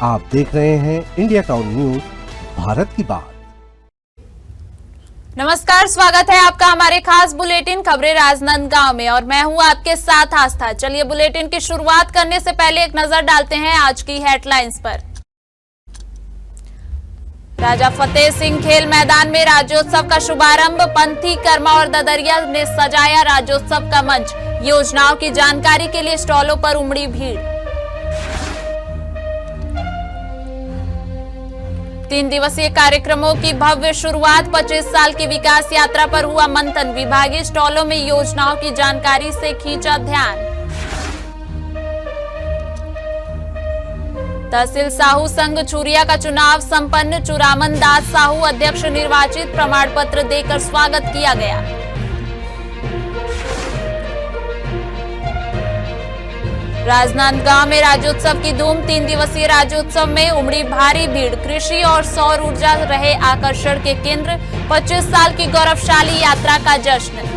आप देख रहे हैं इंडिया टाउन न्यूज, भारत की बात। नमस्कार, स्वागत है आपका हमारे खास बुलेटिन खबरें राजनांदगांव में और मैं हूं आपके साथ आस्था। चलिए बुलेटिन की शुरुआत करने से पहले एक नजर डालते हैं आज की हेडलाइंस पर। राजा फतेह सिंह खेल मैदान में राज्योत्सव का शुभारंभ, पंथी, कर्मा और ददरिया ने सजाया राज्योत्सव का मंच। योजनाओं की जानकारी के लिए स्टॉलों पर उमड़ी भीड़। 3 दिवसीय कार्यक्रमों की भव्य शुरुआत, 25 साल की विकास यात्रा पर हुआ मंथन। विभागीय स्टॉलों में योजनाओं की जानकारी से खींचा ध्यान। तहसील साहू संघ चूरिया का चुनाव संपन्न, चुरामन दास साहू अध्यक्ष निर्वाचित, प्रमाण पत्र देकर स्वागत किया गया। राजनांदगांव में राज्योत्सव की धूम, 3 दिवसीय राज्योत्सव में उमड़ी भारी भीड़। कृषि और सौर ऊर्जा रहे आकर्षण के केंद्र, 25 साल की गौरवशाली यात्रा का जश्न।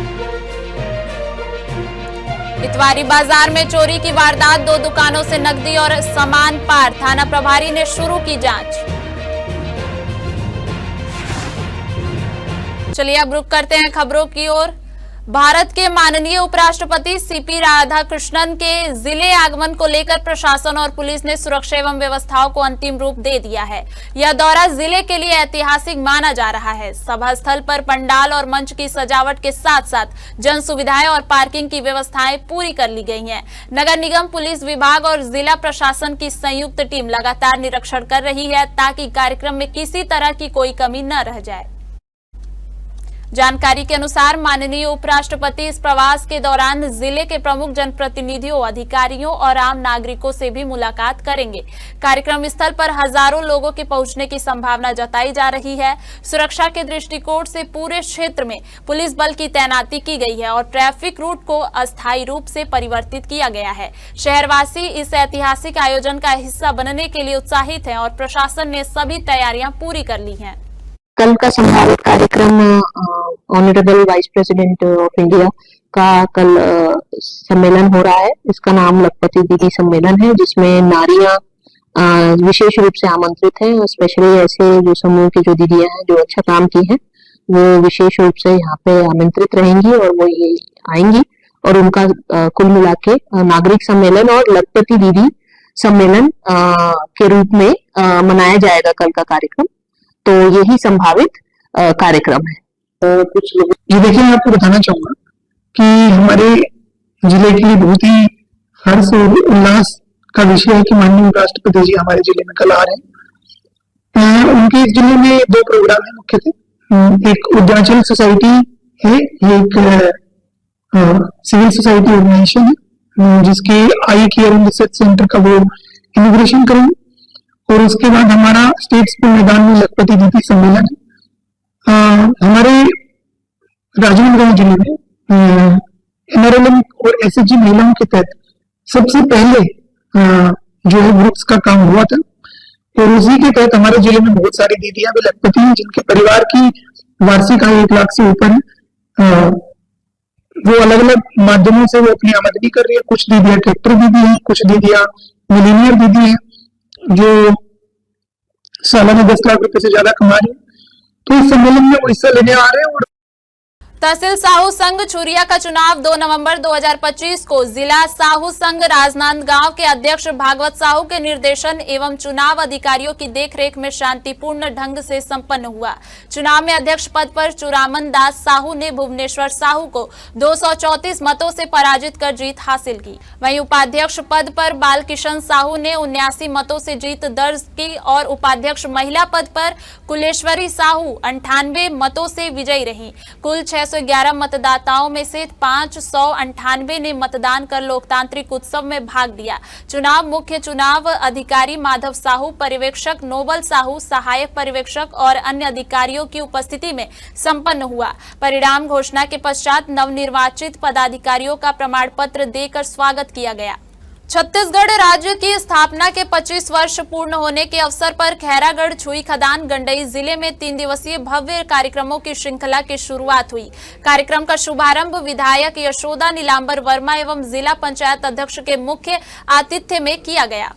इतवारी बाजार में चोरी की वारदात, 2 दुकानों से नकदी और सामान पार, थाना प्रभारी ने शुरू की जांच। चलिए अब रुक करते हैं खबरों की ओर। भारत के माननीय उपराष्ट्रपति सीपी राधाकृष्णन के जिले आगमन को लेकर प्रशासन और पुलिस ने सुरक्षा एवं व्यवस्थाओं को अंतिम रूप दे दिया है। यह दौरा जिले के लिए ऐतिहासिक माना जा रहा है। सभा स्थल पर पंडाल और मंच की सजावट के साथ साथ जन सुविधाएं और पार्किंग की व्यवस्थाएं पूरी कर ली गई हैं। नगर निगम, पुलिस विभाग और जिला प्रशासन की संयुक्त टीम लगातार निरीक्षण कर रही है ताकि कार्यक्रम में किसी तरह की कोई कमी न रह जाए। जानकारी के अनुसार माननीय उपराष्ट्रपति इस प्रवास के दौरान जिले के प्रमुख जनप्रतिनिधियों, अधिकारियों और आम नागरिकों से भी मुलाकात करेंगे। कार्यक्रम स्थल पर हजारों लोगों के पहुंचने की संभावना जताई जा रही है। सुरक्षा के दृष्टिकोण से पूरे क्षेत्र में पुलिस बल की तैनाती की गई है और ट्रैफिक रूट को अस्थायी रूप से परिवर्तित किया गया है। शहरवासी इस ऐतिहासिक आयोजन का हिस्सा बनने के लिए उत्साहित हैं और प्रशासन ने सभी तैयारियां पूरी कर ली हैं। कल का संभावित कार्यक्रम honourable vice president of India का कल सम्मेलन हो रहा है। इसका नाम लखपति दीदी सम्मेलन है, जिसमें नारियां विशेष रूप से आमंत्रित हैं। स्पेशली ऐसे जो समूह की जो दीदियां हैं जो अच्छा काम की हैं, वो विशेष रूप से यहाँ पे आमंत्रित रहेंगी और वो ये आएंगी और उनका कुल मिला के नागरिक सम्मेलन और लखपति दीदी सम्मेलन के रूप में मनाया जाएगा कल का कार्यक्रम। तो यही संभावित कार्यक्रम है। कुछ लोग ये देखिए, मैं आपको बताना चाहूंगा कि हमारे जिले के लिए बहुत ही हर्ष और उल्लास का विषय है कि माननीय राष्ट्रपति जी हमारे जिले में कल आ रहे हैं। उनके इस जिले में 2 प्रोग्राम है मुख्यतः। एक उद्याचल सोसाइटी है, एक सिविल सोसाइटी ऑर्गेनाइजेशन है, जिसके आई केयर एंड रिसर्च सेंटर का वो इनॉग्रेशन करेंगे। और उसके बाद हमारा स्टेट स्कूल मैदान में लखपति दीदी सम्मेलन है। हमारे राजनांदगांव जिले में NRLM और SHG महिलाओं के तहत सबसे पहले जो है ग्रुप्स का काम हुआ था और उसी के तहत हमारे जिले में बहुत सारी दीदियां भी लखपति हैं जिनके परिवार की वार्षिक आय 1 लाख से ऊपर है। वो अलग अलग माध्यमों से वो अपनी आमदनी कर रही है। कुछ दीदियां ट्रैक्टर दीदी है, कुछ दीदियां मिलीनियर दीदी है जो सालाना 10 लाख रुपए से ज्यादा कमा रही है। तो इस सम्मेलन में वो हिस्सा लेने आ रहे हैं। और तहसील साहू संघ चूरिया का चुनाव 2 नवंबर 2025 को जिला साहू संघ राजनांदगांव के अध्यक्ष भागवत साहू के निर्देशन एवं चुनाव अधिकारियों की देखरेख में शांतिपूर्ण ढंग से संपन्न हुआ। चुनाव में अध्यक्ष पद पर चुरामन दास साहू ने भुवनेश्वर साहू को 234 मतों से पराजित कर जीत हासिल की। वहीं उपाध्यक्ष पद पर बालकिशन साहू ने 79 मतों से जीत दर्ज की और उपाध्यक्ष महिला पद पर कुलेश्वरी साहू 98 मतों से विजयी रही। कुल 611 मतदाताओं में से 598 ने मतदान कर लोकतांत्रिक उत्सव में भाग लिया। चुनाव मुख्य चुनाव अधिकारी माधव साहू, पर्यवेक्षक नोबल साहू, सहायक पर्यवेक्षक और अन्य अधिकारियों की उपस्थिति में संपन्न हुआ। परिणाम घोषणा के पश्चात नवनिर्वाचित पदाधिकारियों का प्रमाण पत्र देकर स्वागत किया गया। छत्तीसगढ़ राज्य की स्थापना के 25 वर्ष पूर्ण होने के अवसर पर खैरागढ़ छुई खदान गंडई जिले में 3 दिवसीय भव्य कार्यक्रमों की श्रृंखला की शुरुआत हुई। कार्यक्रम का शुभारंभ विधायक यशोदा नीलांबर वर्मा एवं जिला पंचायत अध्यक्ष के मुख्य आतिथ्य में किया गया।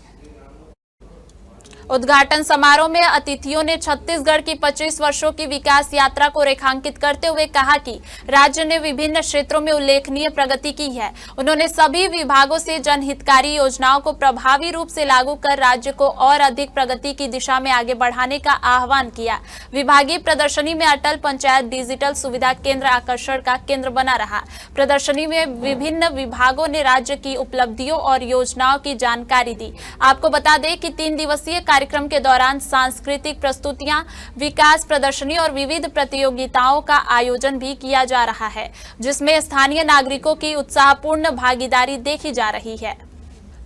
उद्घाटन समारोह में अतिथियों ने छत्तीसगढ़ की 25 वर्षों की विकास यात्रा को रेखांकित करते हुए कहा कि राज्य ने विभिन्न क्षेत्रों में उल्लेखनीय प्रगति की है। उन्होंने सभी विभागों से जनहितकारी योजनाओं को प्रभावी रूप से लागू कर राज्य को और अधिक प्रगति की दिशा में आगे बढ़ाने का आह्वान किया। विभागीय प्रदर्शनी में अटल पंचायत डिजिटल सुविधा केंद्र आकर्षण का केंद्र बना रहा। प्रदर्शनी में विभिन्न विभागों ने राज्य की उपलब्धियों और योजनाओं की जानकारी दी। आपको बता दें कि 3 दिवसीय कार्यक्रम के दौरान सांस्कृतिक प्रस्तुतियां, विकास प्रदर्शनी और विविध प्रतियोगिताओं का आयोजन भी किया जा रहा है, जिसमें स्थानीय नागरिकों की उत्साहपूर्ण भागीदारी देखी जा रही है।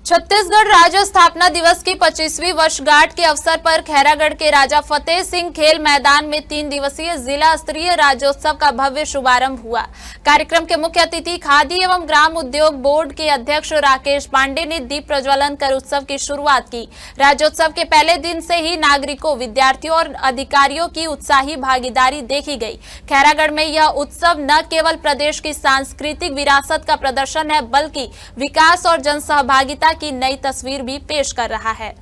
छत्तीसगढ़ राज्य स्थापना दिवस की 25वीं वर्षगांठ के अवसर पर खैरागढ़ के राजा फतेह सिंह खेल मैदान में 3 दिवसीय जिला स्तरीय राज्योत्सव का भव्य शुभारंभ हुआ। कार्यक्रम के मुख्य अतिथि खादी एवं ग्राम उद्योग बोर्ड के अध्यक्ष राकेश पांडे ने दीप प्रज्वलन कर उत्सव की शुरुआत की। राज्योत्सव के पहले दिन से ही नागरिकों, विद्यार्थियों और अधिकारियों की उत्साही भागीदारी देखी गई। खैरागढ़ में यह उत्सव न केवल प्रदेश की सांस्कृतिक विरासत का प्रदर्शन है, बल्कि विकास और जनसहभागिता की नई तस्वीर भी पेश कर रहा है।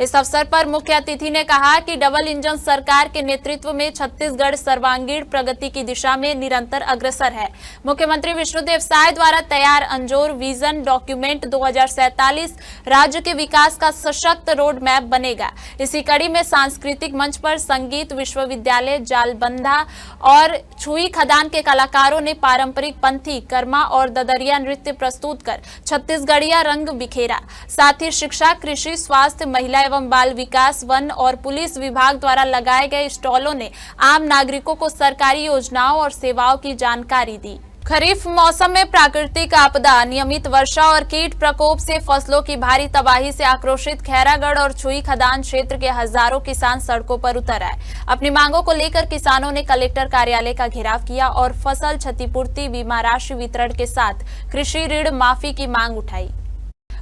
इस अवसर पर मुख्य अतिथि ने कहा कि डबल इंजन सरकार के नेतृत्व में छत्तीसगढ़ सर्वांगीण प्रगति की दिशा में निरंतर अग्रसर है। मुख्यमंत्री विष्णुदेव साय द्वारा तैयार अंजोर विजन डॉक्यूमेंट 2047 राज्य के विकास का सशक्त रोड मैप बनेगा। इसी कड़ी में सांस्कृतिक मंच पर संगीत विश्वविद्यालय जालबंधा और छुई खदान के कलाकारों ने पारंपरिक पंथी, कर्मा और ददरिया नृत्य प्रस्तुत कर छत्तीसगढ़िया रंग बिखेरा। साथ ही शिक्षा, कृषि, स्वास्थ्य, महिला एवं बाल विकास, वन और पुलिस विभाग द्वारा लगाए गए स्टॉलों ने आम नागरिकों को सरकारी योजनाओं और सेवाओं की जानकारी दी। खरीफ मौसम में प्राकृतिक आपदा, नियमित वर्षा और कीट प्रकोप से फसलों की भारी तबाही से आक्रोशित खैरागढ़ और छुई खदान क्षेत्र के हजारों किसान सड़कों पर उतर आए। अपनी मांगों को लेकर किसानों ने कलेक्टर कार्यालय का घेराव किया और फसल क्षतिपूर्ति, बीमा राशि वितरण के साथ कृषि ऋण माफी की मांग उठाई।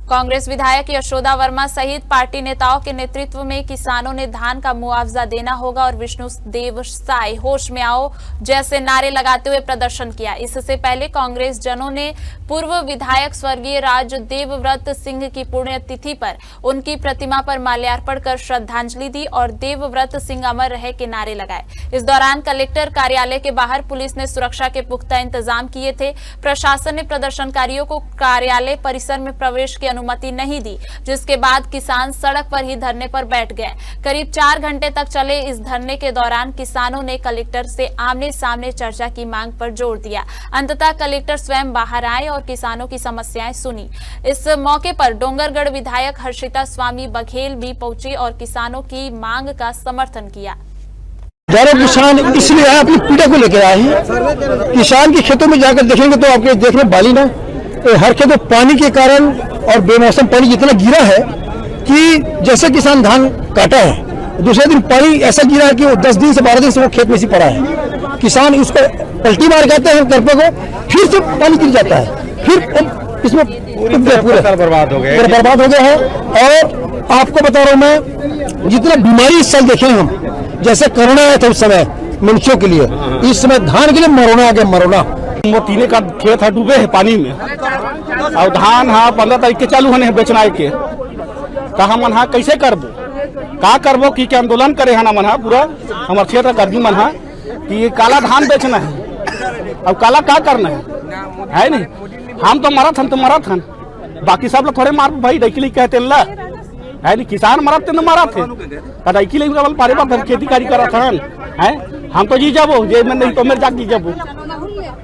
कांग्रेस विधायक यशोदा वर्मा सहित पार्टी नेताओं के नेतृत्व में किसानों ने धान का मुआवजा देना होगा और विष्णुदेव साय होश में आओ जैसे नारे लगाते हुए प्रदर्शन किया। इससे पहले कांग्रेस जनों ने पूर्व विधायक स्वर्गीय राज देवव्रत सिंह की पुण्यतिथि पर उनकी प्रतिमा पर माल्यार्पण कर श्रद्धांजलि दी और देवव्रत सिंह अमर रहे के नारे लगाए। इस दौरान कलेक्टर कार्यालय के बाहर पुलिस ने सुरक्षा के पुख्ता इंतजाम किए थे। प्रशासन ने प्रदर्शनकारियों को कार्यालय परिसर में प्रवेश की अनुमति नहीं दी, जिसके बाद किसान सड़क पर ही धरने पर बैठ गए। करीब 4 घंटे तक चले इस धरने के दौरान किसानों ने कलेक्टर से आमने सामने चर्चा की मांग पर जोर दिया। अंततः कलेक्टर स्वयं बाहर आए और किसानों की समस्याएं सुनी। इस मौके पर डोंगरगढ़ विधायक हर्षिता स्वामी बघेल भी पहुंची और किसानों की मांग का समर्थन किया। किसान इसलिए आए, अपनी पीड़ा को लेकर आए हैं। किसान के खेतों में जाकर देखेंगे तो आपके देखने बाली ना, हर खेतों पानी के कारण और बेमौसम पानी इतना गिरा है कि जैसे किसान धान काटा है, दूसरे दिन पानी ऐसा गिरा है कि वो 10 दिन से 12 दिन से वो खेत में से पड़ा है। किसान उसको पलटी मार जाते हैं करपे को, फिर से पानी गिर जाता है, फिर इसमें पूरा बर्बाद हो गया है। और आपको बता रहा हूँ मैं, जितना बीमारी इस साल देखे हम, जैसे कोरोना आया था उस समय मनुष्यों के लिए, इस समय धान के लिए मरोना आ गया, मरोना। वो तीने का खेत है डूबे है पानी में और धान 15 तारीख के चालू होने बेचना के कहा मन कैसे करबो, का करबो कि आंदोलन करे है ना मन पूरा हमारे क्षेत्र कर्मी मन कि ये काला धान बेचना है। अब काला का करना है नहीं, हम तो मरा था बाकी सब लोग थोड़े मार भाई डैकी कहते ला है नहीं, किसान मरा थे मारा थे डैकी लेकिन पारे बार खेती कारी करा था है। हम तो जी जाबो जे में नहीं तो मेरे जाग जी जाबो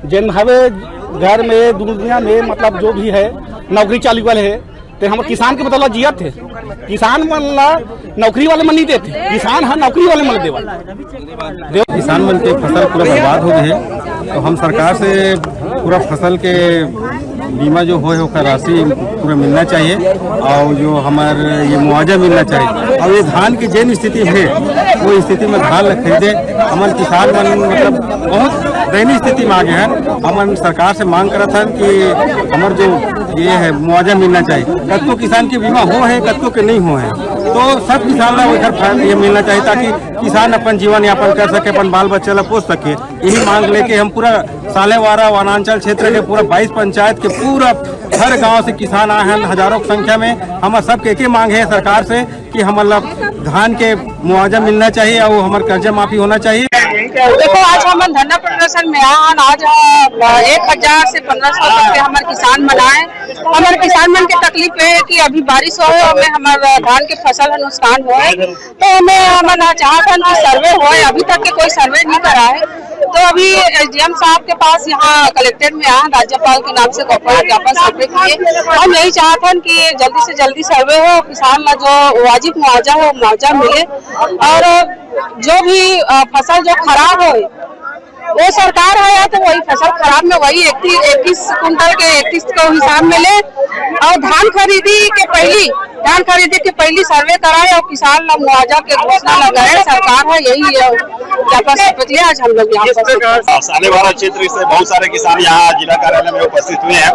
जिन हवे घर में दुनिया में मतलब जो भी है नौकरी चालू वाले है तो हम किसान के बदला जिया थे। किसान वाला नौकरी वाले मन नहीं देते, किसान हाँ नौकरी वाले मन देवा। किसान मन के फसल पूरा बर्बाद हो गए हैं, तो हम सरकार से पूरा फसल के बीमा जो हो उसका राशि पूरा मिलना चाहिए और जो हमारे ये मुआवजा मिलना चाहिए। और ये धान की जैन स्थिति है वो स्थिति में धान खरीदे। हमारे किसान मन मतलब बहुत दयनीय स्थिति में आ गए हैं। हम सरकार से मांग करा था कि हमारे जो ये है मुआवजा मिलना चाहिए। कत्तो किसान के बीमा हो है, कत्तो के नहीं हो है, तो सब किसान ला इधर ये मिलना चाहिए ताकि किसान अपन जीवन यापन कर सके, अपन बाल बच्चा ला पोस सके। यही मांग लेके हम पूरा सालेवारा वनांचल क्षेत्र के पूरा 22 पंचायत के पूरा हर गांव से किसान आए हैं, हजारों की संख्या में। हमारा सब एक ही मांग है सरकार से कि हमारा धान के मुआवजा मिलना चाहिए और हमारा कर्जा माफी होना चाहिए। देखो आज हम धरना प्रदर्शन में आए, आज 1000 से 1500 तक के हमारे किसान मनाए। हमारे किसान मन के तकलीफ है कि अभी बारिश हो हमें हमारे धान के फसल नुकसान हो, तो हमें हमारा चाहता कि सर्वे हो, अभी तक के कोई सर्वे नहीं करा है। तो अभी एसडीएम साहब के पास यहाँ कलेक्टेड में आए, राज्यपाल के नाम से ज्ञापन सर्वे किए। हम यही चाहते हैं कि जल्दी से जल्दी सर्वे हो, किसान ला जो वाजिब मुआवजा हो मुआवजा मिले, और जो भी फसल जो खराब हो वो सरकार है तो वही फसल खराब में वही 21 कुंटल के 31 को हिसाब में ले, और धान खरीदी के पहली सर्वे कराए और किसान ला मुआवजा के घोषणा लगाए। सरकार है यही आज हम लोग यहाँ सालेवारा क्षेत्र से बहुत सारे किसान यहाँ जिला कार्यालय में उपस्थित हुए हैं,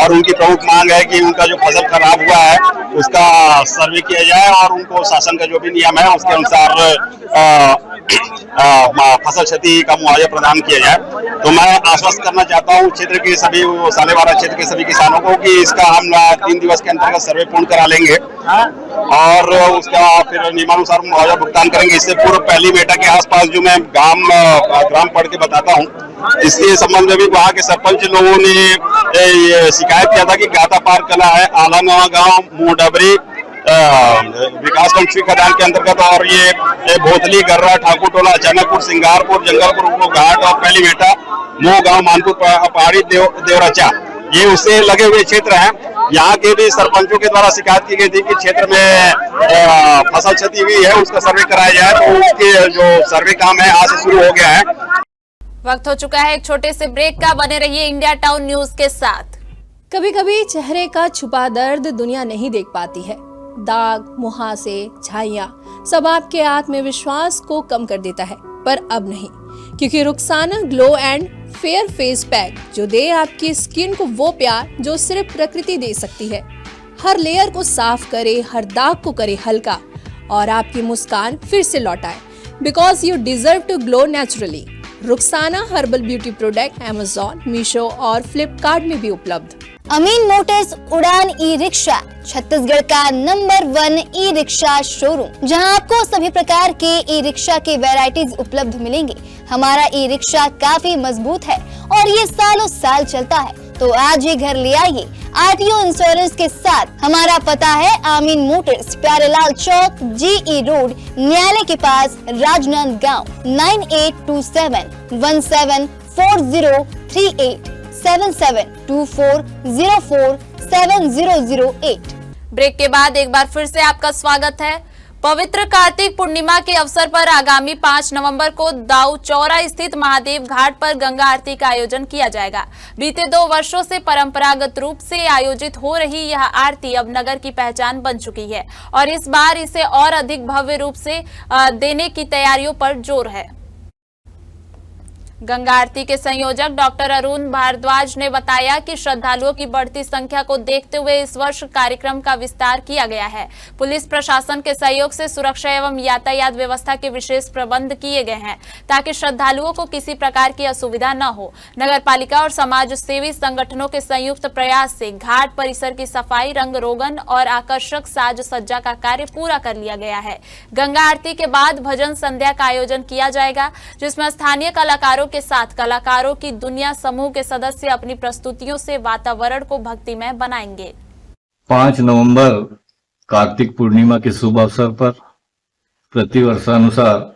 और उनकी प्रमुख मांग है कि उनका जो फसल खराब हुआ है उसका सर्वे किया जाए और उनको शासन का जो भी नियम है उसके अनुसार फसल क्षति का मुआवजा प्रदान किया जाए। तो मैं आश्वस्त करना चाहता हूँ क्षेत्र के सभी सालेवारा क्षेत्र के सभी किसानों को कि इसका हम 3 दिवस के अंतर्गत सर्वे पूर्ण करा लेंगे और उसका फिर नियमानुसार मुआवजा भुगतान करेंगे। इससे पूर्व पहली बेटा के आसपास जो मैं ग्राम पढ़ के बताता हूँ, इसके संबंध में भी वहाँ के सरपंच लोगों ने शिकायत किया था कि गाता पार कला है, आलानवा गाँव, मुंहडबरी विकास खंड खदान के अंतर्गत, और ये भोतली, गर्रा, ठाकुर टोला, अचानकपुर, सिंगारपुर, जंगलपुर घाट और पहली बेटा, मोह गाँव, मानपुर पहाड़ी, देवराचा, ये उससे लगे हुए क्षेत्र हैं। यहाँ के भी सरपंचों के द्वारा शिकायत की गई थी कि क्षेत्र में फसल क्षति हुई है, उसका सर्वे कराया जाए। तो उसके जो सर्वे काम है आज से शुरू हो गया है। वक्त हो चुका है एक छोटे से ब्रेक का, बने रहिए इंडिया टाउन न्यूज के साथ। कभी कभी चेहरे का छुपा दर्द दुनिया नहीं देख पाती है। दाग, मुहासे, झाइयां सब आपके आत्मविश्वास को कम कर देता है, पर अब नहीं, क्योंकि Rukhsana glow and fair face pack जो दे आपकी स्किन को वो प्यार जो सिर्फ प्रकृति दे सकती है। हर लेयर को साफ करे, हर दाग को करे हल्का और आपकी मुस्कान फिर से लौटाए, because you deserve to glow naturally. Rukhsana herbal beauty product Amazon, Meesho और फ्लिपकार्ट में भी उपलब्ध। अमीन मोटर्स उड़ान ई रिक्शा छत्तीसगढ़ का नंबर 1 ई रिक्शा शोरूम, जहां आपको सभी प्रकार के ई रिक्शा के वैरायटीज उपलब्ध मिलेंगे। हमारा ई रिक्शा काफी मजबूत है और ये सालों साल चलता है, तो आज ही घर ले आइए आरटीओ इंश्योरेंस के साथ। हमारा पता है अमीन मोटर्स, प्यारेलाल चौक, जीई रोड, न्यायालय के पास, राजनांदगांव। 9827174038 7724047008। ब्रेक के बाद एक बार फिर से आपका स्वागत है। पवित्र कार्तिक पूर्णिमा के अवसर पर आगामी 5 नवंबर को दाऊ चौरा स्थित महादेव घाट पर गंगा आरती का आयोजन किया जाएगा। बीते 2 वर्षों से परंपरागत रूप से आयोजित हो रही यह आरती अब नगर की पहचान बन चुकी है और इस बार इसे और अधिक भव्य रूप से देने की तैयारियों पर जोर है। गंगा आरती के संयोजक डॉक्टर अरुण भारद्वाज ने बताया कि श्रद्धालुओं की बढ़ती संख्या को देखते हुए इस वर्ष कार्यक्रम का विस्तार किया गया है। पुलिस प्रशासन के सहयोग से सुरक्षा एवं यातायात व्यवस्था के विशेष प्रबंध किए गए हैं ताकि श्रद्धालुओं को किसी प्रकार की असुविधा न हो। नगर पालिका और समाज सेवी संगठनों के संयुक्त प्रयास से घाट परिसर की सफाई, रंग रोगन और आकर्षक साज सज्जा का कार्य पूरा कर लिया गया है। गंगा आरती के बाद भजन संध्या का आयोजन किया जाएगा, जिसमें स्थानीय कलाकारों के साथ कलाकारों की दुनिया समूह के सदस्य अपनी प्रस्तुतियों से वातावरण को भक्तिमय बनाएंगे। 5 नवंबर कार्तिक पूर्णिमा के शुभ अवसर पर प्रतिवर्षानुसार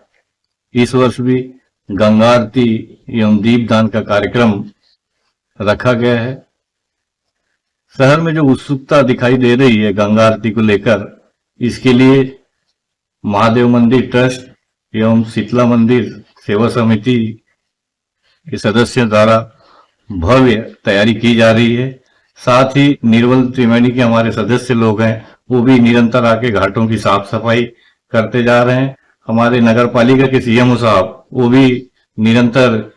इस वर्ष भी गंगा आरती एवं दीपदान का कार्यक्रम रखा गया है। शहर में जो उत्सुकता दिखाई दे रही है गंगा आरती को लेकर, इसके लिए महादेव मंदिर ट्रस्ट एवं शीतला मंदिर सेवा समिति के सदस्यों द्वारा भव्य तैयारी की जा रही है। साथ ही निर्मल त्रिवेणी के हमारे सदस्य लोग हैं, वो भी निरंतर आके घाटों की साफ सफाई करते जा रहे हैं। हमारे नगर पालिका के सीएमओ साहब वो भी निरंतर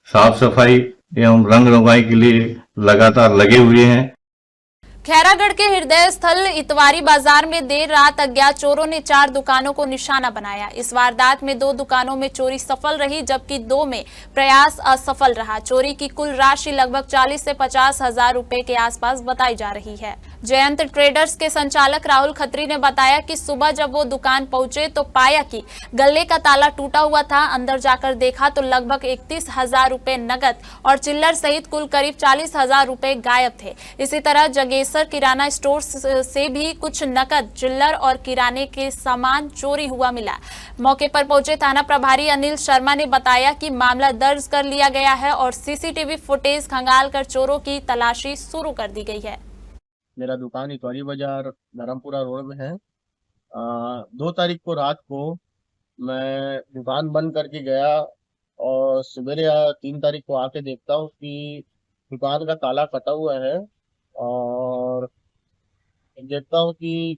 साफ सफाई एवं रंग रंगाई के लिए लगातार लगे हुए हैं। खैरागढ़ के हृदय स्थल इतवारी बाजार में देर रात अज्ञात चोरों ने 4 दुकानों को निशाना बनाया। इस वारदात में 2 दुकानों में चोरी सफल रही, जबकि 2 में प्रयास असफल रहा। चोरी की कुल राशि लगभग 40 से 50 हजार रुपए के आसपास बताई जा रही है। जयंत ट्रेडर्स के संचालक राहुल खत्री ने बताया कि सुबह जब वो दुकान पहुंचे तो पाया कि गल्ले का ताला टूटा हुआ था। अंदर जाकर देखा तो लगभग 31 हजार रुपए नकद और चिल्लर सहित कुल करीब 40 हजार रुपए गायब थे। इसी तरह जगेसर किराना स्टोर से भी कुछ नकद, चिल्लर और किराने के सामान चोरी हुआ मिला। मौके पर पहुंचे थाना प्रभारी अनिल शर्मा ने बताया कि मामला दर्ज कर लिया गया है और सीसीटीवी फुटेज खंगालकर चोरों की तलाशी शुरू कर दी गई है। मेरा दुकान इतवारी बाजार धर्मपुरा रोड में है। 2 तारीख को रात को मैं दुकान बंद करके गया और सवेरे 3 तारीख को आके देखता हूँ कि दुकान का ताला कटा हुआ है और देखता हूँ कि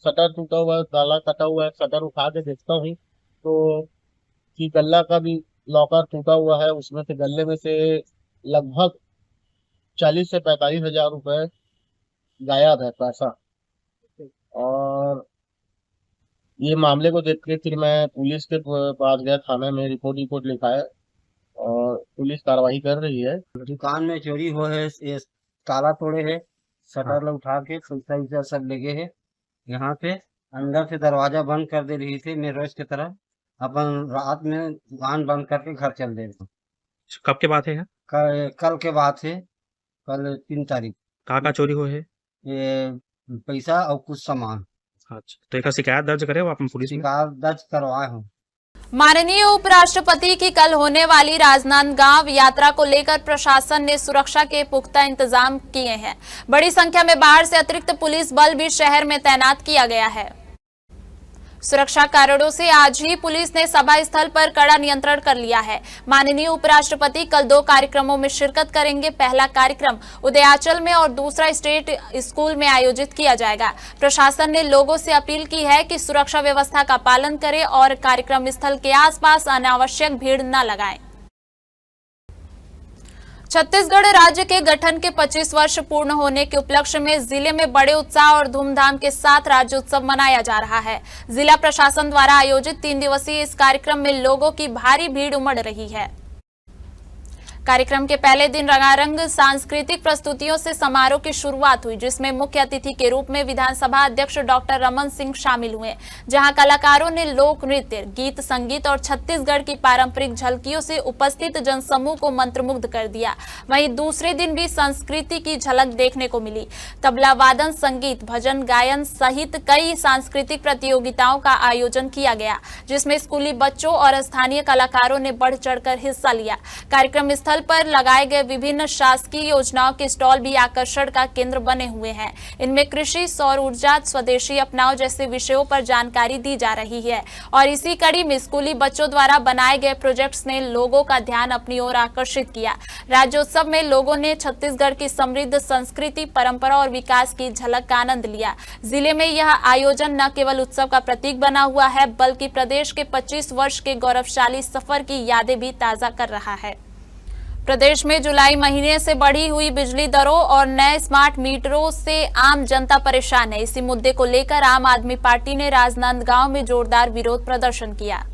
शटर टूटा हुआ है, ताला कटा हुआ है। शटर उठा के देखता हूँ तो कि गल्ला का भी लॉकर टूटा हुआ है। उसमें से गल्ले में से लगभग 40 से 45 हजार रुपए गायब है पैसा। और ये मामले को देख के फिर मैं पुलिस के पास गया, थाने में रिपोर्ट लिखाया और पुलिस कार्रवाई कर रही है। दुकान में चोरी हुआ है, ये ताला तोड़े है, शटर उठा के पैसा सब ले गए है। यहाँ पे अंदर से दरवाजा बंद कर दे रही थी। मैं रोज की तरह अपन रात में दुकान बंद करके घर चल दे रहे। कब के बात है? कल के बात है, कल 3 तारीख। कहाँ चोरी हुआ है? ये पैसा और कुछ सामान। अच्छा, तो एक शिकायत दर्ज करे हो आप पुलिस में? शिकायत दर्ज करवाए हूँ। माननीय उपराष्ट्रपति की कल होने वाली राजनांदगांव यात्रा को लेकर प्रशासन ने सुरक्षा के पुख्ता इंतजाम किए हैं। बड़ी संख्या में बाहर से अतिरिक्त पुलिस बल भी शहर में तैनात किया गया है। सुरक्षा कारणों से आज ही पुलिस ने सभा स्थल पर कड़ा नियंत्रण कर लिया है। माननीय उपराष्ट्रपति कल 2 कार्यक्रमों में शिरकत करेंगे। पहला कार्यक्रम उदयाचल में और दूसरा स्टेट स्कूल में आयोजित किया जाएगा। प्रशासन ने लोगों से अपील की है कि सुरक्षा व्यवस्था का पालन करें और कार्यक्रम स्थल के आसपास अनावश्यक भीड़ न लगाएं। छत्तीसगढ़ राज्य के गठन के 25 वर्ष पूर्ण होने के उपलक्ष्य में जिले में बड़े उत्साह और धूमधाम के साथ राज्योत्सव मनाया जा रहा है। जिला प्रशासन द्वारा आयोजित 3 दिवसीय इस कार्यक्रम में लोगों की भारी भीड़ उमड़ रही है। कार्यक्रम के पहले दिन रंगारंग सांस्कृतिक प्रस्तुतियों से समारोह की शुरुआत हुई, जिसमें मुख्य अतिथि के रूप में विधानसभा अध्यक्ष डॉक्टर रमन सिंह शामिल हुए, जहां कलाकारों ने लोक नृत्य, गीत संगीत और छत्तीसगढ़ की पारंपरिक झलकियों से उपस्थित जनसमूह को मंत्रमुग्ध कर दिया। वहीं दूसरे दिन भी संस्कृति की झलक देखने को मिली। तबला वादन, संगीत, भजन गायन सहित कई सांस्कृतिक प्रतियोगिताओं का आयोजन किया गया, जिसमें स्कूली बच्चों और स्थानीय कलाकारों ने बढ़ चढ़कर हिस्सा लिया। कार्यक्रम स्थल पर लगाए गए विभिन्न शासकीय योजनाओं के स्टॉल भी आकर्षण का केंद्र बने हुए हैं। इनमें कृषि, सौर ऊर्जा, स्वदेशी अपनाओ जैसे विषयों पर जानकारी दी जा रही है और इसी कड़ी में स्कूली बच्चों द्वारा बनाए गए प्रोजेक्ट्स ने लोगों का ध्यान अपनी ओर आकर्षित किया। राज्योत्सव में लोगों ने छत्तीसगढ़ की समृद्ध संस्कृति, परंपरा और विकास की झलक का आनंद लिया। जिले में यह आयोजन न केवल उत्सव का प्रतीक बना हुआ है, बल्कि प्रदेश के 25 वर्ष के गौरवशाली सफर की यादें भी ताजा कर रहा है। प्रदेश में जुलाई महीने से बढ़ी हुई बिजली दरों और नए स्मार्ट मीटरों से आम जनता परेशान है। इसी मुद्दे को लेकर आम आदमी पार्टी ने राजनांदगांव में जोरदार विरोध प्रदर्शन किया।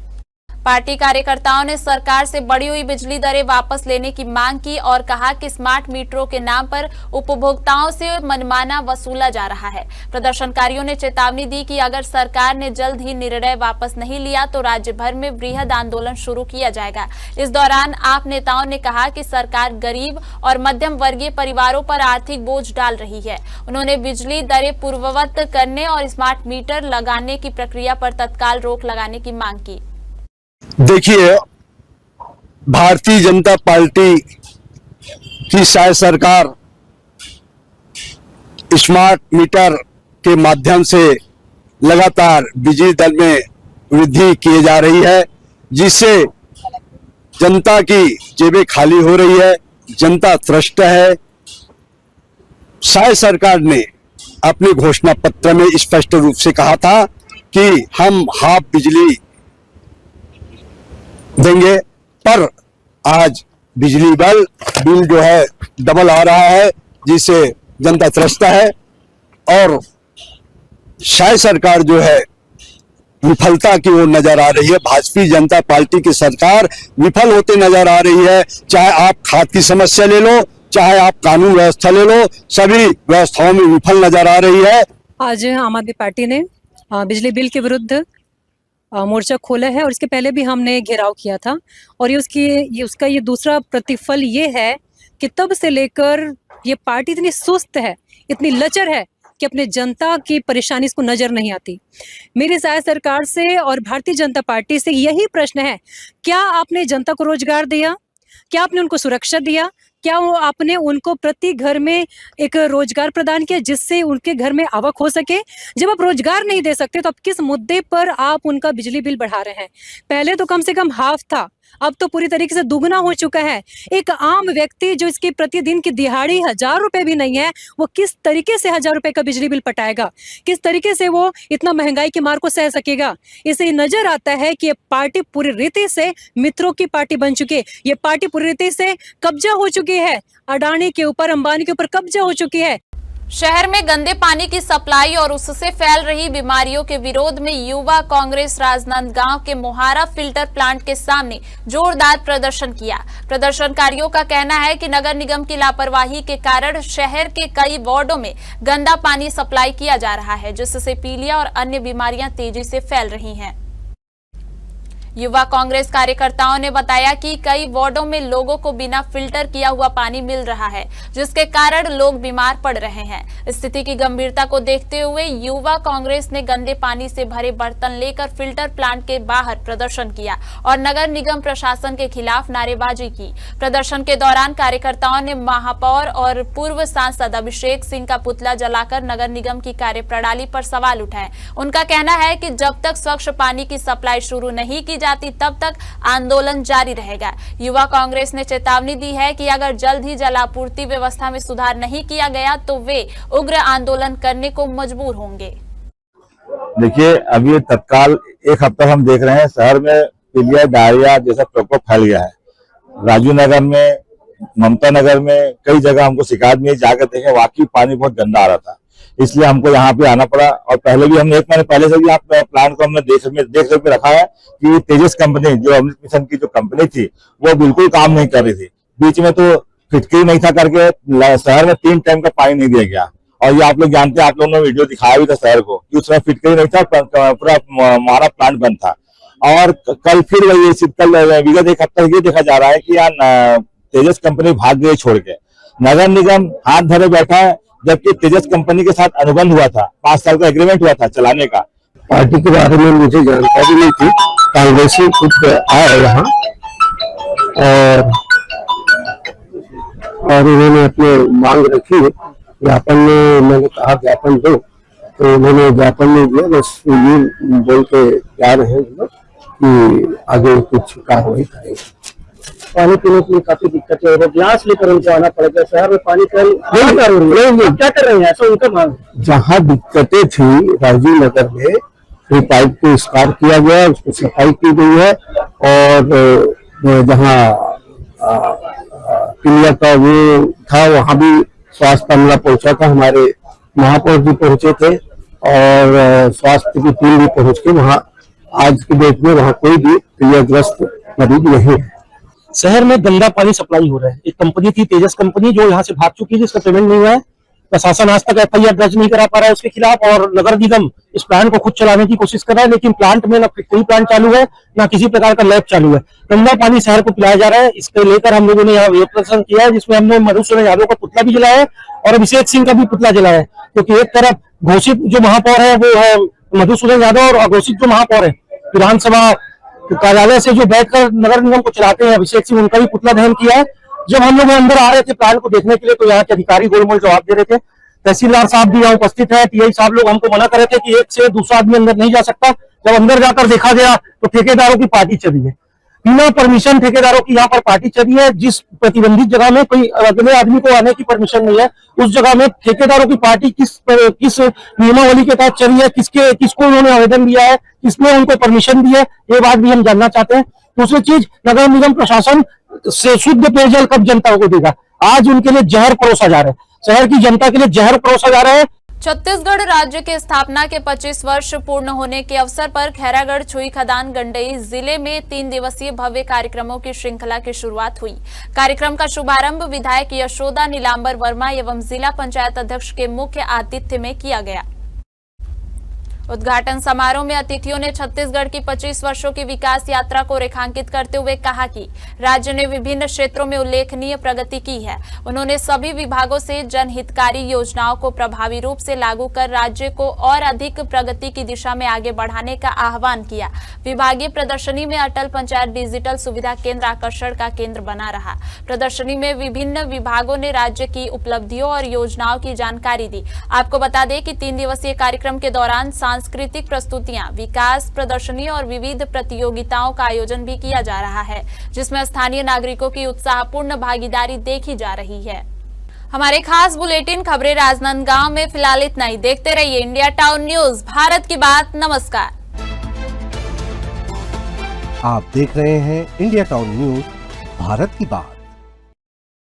पार्टी कार्यकर्ताओं ने सरकार से बढ़ी हुई बिजली दरें वापस लेने की मांग की और कहा कि स्मार्ट मीटरों के नाम पर उपभोक्ताओं से मनमाना वसूला जा रहा है। प्रदर्शनकारियों ने चेतावनी दी कि अगर सरकार ने जल्द ही निर्णय वापस नहीं लिया तो राज्य भर में वृहद आंदोलन शुरू किया जाएगा। इस दौरान आप नेताओं ने कहा कि सरकार गरीब और मध्यम वर्गीय परिवारों पर आर्थिक बोझ डाल रही है। उन्होंने बिजली दरें पूर्ववत करने और स्मार्ट मीटर लगाने की प्रक्रिया पर तत्काल रोक लगाने की मांग की। देखिए, भारतीय जनता पार्टी की शायद सरकार स्मार्ट मीटर के माध्यम से लगातार बिजली दर में वृद्धि किए जा रही है, जिससे जनता की जेबें खाली हो रही है, जनता त्रस्त है। शायद सरकार ने अपने घोषणा पत्र में स्पष्ट रूप से कहा था कि हम हाफ बिजली देंगे, पर आज बिजली बिल जो है डबल आ रहा है, जिससे जनता त्रस्त है। और शायद सरकार जो है विफलता की ओर नजर आ रही है। भारतीय जनता पार्टी की सरकार विफल होते नजर आ रही है। चाहे आप खाद की समस्या ले लो, चाहे आप कानून व्यवस्था ले लो, सभी व्यवस्थाओं में विफल नजर आ रही है। आज आम आदमी पार्टी ने बिजली बिल के विरुद्ध मोर्चा खोला है और इसके पहले भी हमने घेराव किया था और उसका ये दूसरा प्रतिफल ये है कि तब से लेकर ये पार्टी इतनी सुस्त है, इतनी लचर है कि अपने जनता की परेशानी इसको नजर नहीं आती। मेरी जायद सरकार से और भारतीय जनता पार्टी से यही प्रश्न है, क्या आपने जनता को रोजगार दिया? क्या आपने उनको सुरक्षा दिया? क्या आपने उनको प्रति घर में एक रोजगार प्रदान किया जिससे उनके घर में आवक हो सके? जब आप रोजगार नहीं दे सकते तो अब किस मुद्दे पर आप उनका बिजली बिल बढ़ा रहे हैं? पहले तो कम से कम हाफ था, अब तो पूरी तरीके से दुगना हो चुका है। एक आम व्यक्ति जो इसकी प्रतिदिन की दिहाड़ी 1000 रुपए भी नहीं है, वो किस तरीके से 1000 रुपए का बिजली बिल पटाएगा? किस तरीके से वो इतना महंगाई की मार को सह सकेगा? इससे नजर आता है कि ये पार्टी पूरी रीति से मित्रों की पार्टी बन चुकी है। ये पार्टी पूरी रीति से कब्जा हो चुकी है, अडानी के ऊपर, अंबानी के ऊपर कब्जा हो चुकी है। शहर में गंदे पानी की सप्लाई और उससे फैल रही बीमारियों के विरोध में युवा कांग्रेस राजनांदगांव के मोहारा फिल्टर प्लांट के सामने जोरदार प्रदर्शन किया। प्रदर्शनकारियों का कहना है कि नगर निगम की लापरवाही के कारण शहर के कई वार्डों में गंदा पानी सप्लाई किया जा रहा है, जिससे पीलिया और अन्य बीमारियां तेजी से फैल रही हैं। युवा कांग्रेस कार्यकर्ताओं ने बताया कि कई वार्डों में लोगों को बिना फिल्टर किया हुआ पानी मिल रहा है, जिसके कारण लोग बीमार पड़ रहे हैं। स्थिति की गंभीरता को देखते हुए युवा कांग्रेस ने गंदे पानी से भरे बर्तन लेकर फिल्टर प्लांट के बाहर प्रदर्शन किया और नगर निगम प्रशासन के खिलाफ नारेबाजी की। प्रदर्शन के दौरान कार्यकर्ताओं ने महापौर और पूर्व सांसद अभिषेक सिंह का पुतला जलाकर नगर निगम की कार्यप्रणाली पर सवाल उठाए। उनका कहना है कि जब तक स्वच्छ पानी की सप्लाई शुरू नहीं की जाती तब तक आंदोलन जारी रहेगा। युवा कांग्रेस ने चेतावनी दी है कि अगर जल्द ही जलापूर्ति व्यवस्था में सुधार नहीं किया गया तो वे उग्र आंदोलन करने को मजबूर होंगे। देखिए, अभी तत्काल एक हफ्ता हम देख रहे हैं शहर में पीलिया डायरिया जैसा प्रकोप फैल गया है। राजू नगर में, ममता नगर में कई जगह हमको शिकायत में जाकर देखे, वाकई पानी बहुत गंदा आ रहा था, इसलिए हमको यहाँ पे आना पड़ा। और पहले भी हमने 1 महीने पहले से भी यहाँ प्लांट को हमने देख पे रखा है कि तेजस कंपनी, जो अमृत मिशन की जो कंपनी थी, वो बिल्कुल काम नहीं कर रही थी। बीच में तो फिटकरी नहीं था करके शहर में 3 टाइम का पानी नहीं दिया गया। और ये आप लोग जानते हैं, आप लोगों ने वीडियो दिखाया भी था शहर को कि उसमें फिटकरी नहीं था, पूरा हमारा प्लांट बंद था। और कल फिर वही विगत 1 हफ्ता ये देखा जा रहा है कि यहाँ तेजस कंपनी भाग गई छोड़ के। नगर निगम हाथ धरे बैठा है, जबकि तेजस कंपनी के साथ अनुबंध हुआ था, 5 साल का एग्रीमेंट हुआ था चलाने का। पार्टी के बारे में मुझे जानकारी नहीं थी, कांग्रेसी खुद आए यहाँ और उन्होंने अपने मांग रखी। ज्ञापन में मैंने कहा ज्ञापन दो, तो उन्होंने ज्ञापन नहीं दिया, बस ये बोल के जा रहे हैं कि आगे कुछ कार्रवाई करेंगे। पानी पीने के लिए काफी दिक्कतें हो रही है, ग्लास लेकर उनको आना पड़ेगा। शहर में पानी क्या कर रहे हैं, ऐसा उनका मांग। जहाँ दिक्कतें थी राजीव नगर में, पाइप को स्कार किया गया, उसको सफाई की गई है। और जहाँ पीलिया का वो था, वहाँ भी स्वास्थ्य अमला पहुंचा था, हमारे महापौर जी पहुंचे थे और स्वास्थ्य की टीम भी पहुंच के वहाँ आज की डेट में वहाँ कोई भी पीलियाग्रस्त मरीज नहीं है। शहर में गंदा पानी सप्लाई हो रहा है। एक कंपनी थी तेजस कंपनी, जो यहाँ से भाग चुकी है, जिसका पेमेंट नहीं हुआ है। प्रशासन आज तक FIR दर्ज नहीं करा पा रहा है उसके खिलाफ, और नगर निगम इस प्लांट को खुद चलाने की कोशिश कर रहा है, लेकिन प्लांट में ना कोई प्लांट चालू है, ना किसी प्रकार का लैब चालू है। गंदा पानी शहर को पिलाया जा रहा है। इसको लेकर हम लोगों ने यहाँ विरोध प्रदर्शन किया है, जिसमें हमने मधुसूदन यादव का पुतला भी जलाया है और अभिषेक सिंह का भी पुतला जलाया है। क्योंकि एक तरफ घोषित जो महापौर है वो है मधुसूदन यादव, और अघोषित जो महापौर है विधानसभा कार्यालय से जो बैठकर नगर निगम को चलाते हैं अभिषेक सिंह, उनका भी पुतला दहन किया है। जब हम लोग अंदर आ रहे थे प्लांट को देखने के लिए, तो यहाँ के अधिकारी गोलमोल जवाब दे रहे थे। तहसीलदार साहब भी यहाँ उपस्थित है, TI साहब लोग हमको मना कर रहे थे कि एक से दूसरा आदमी अंदर नहीं जा सकता। जब अंदर जाकर देखा गया तो ठेकेदारों की पार्टी चली है, बिना परमिशन ठेकेदारों की यहाँ पर पार्टी चली है। जिस प्रतिबंधित जगह में कोई अगले आदमी को आने की परमिशन नहीं है, उस जगह में ठेकेदारों की पार्टी किस नियमावली के तहत चली है, किसको उन्होंने आवेदन दिया है, किसने उनको परमिशन दी है, ये बात भी हम जानना चाहते हैं। दूसरी चीज, नगर निगम प्रशासन से शुद्ध पेयजल कब जनता को देगा? आज उनके लिए जहर परोसा जा रहा है, शहर की जनता के लिए जहर परोसा जा रहा है। छत्तीसगढ़ राज्य के स्थापना के 25 वर्ष पूर्ण होने के अवसर पर खैरागढ़ छुई खदान गंडई जिले में 3 दिवसीय भव्य कार्यक्रमों की श्रृंखला की शुरुआत हुई। कार्यक्रम का शुभारंभ विधायक यशोदा नीलांबर वर्मा एवं जिला पंचायत अध्यक्ष के मुख्य आतिथ्य में किया गया। उद्घाटन समारोह में अतिथियों ने छत्तीसगढ़ की 25 वर्षों की विकास यात्रा को रेखांकित करते हुए कहा कि राज्य ने विभिन्न क्षेत्रों में उल्लेखनीय प्रगति की है। उन्होंने सभी विभागों से जनहितकारी योजनाओं को प्रभावी रूप से लागू कर राज्य को और अधिक प्रगति की दिशा में आगे बढ़ाने का आह्वान किया। विभागीय प्रदर्शनी में अटल पंचायत डिजिटल सुविधा केंद्र आकर्षण का केंद्र बना रहा। प्रदर्शनी में विभिन्न विभागों ने राज्य की उपलब्धियों और योजनाओं की जानकारी दी। आपको बता दें कि 3 दिवसीय कार्यक्रम के दौरान सांस्कृतिक प्रस्तुतियां, विकास प्रदर्शनी और विविध प्रतियोगिताओं का आयोजन भी किया जा रहा है, जिसमें स्थानीय नागरिकों की उत्साहपूर्ण भागीदारी देखी जा रही है। हमारे खास बुलेटिन खबरें राजनांदगांव में फिलहाल इतना ही। देखते रहिए इंडिया टाउन न्यूज, भारत की बात। नमस्कार। आप देख रहे हैं इंडिया टाउन न्यूज, भारत की बात।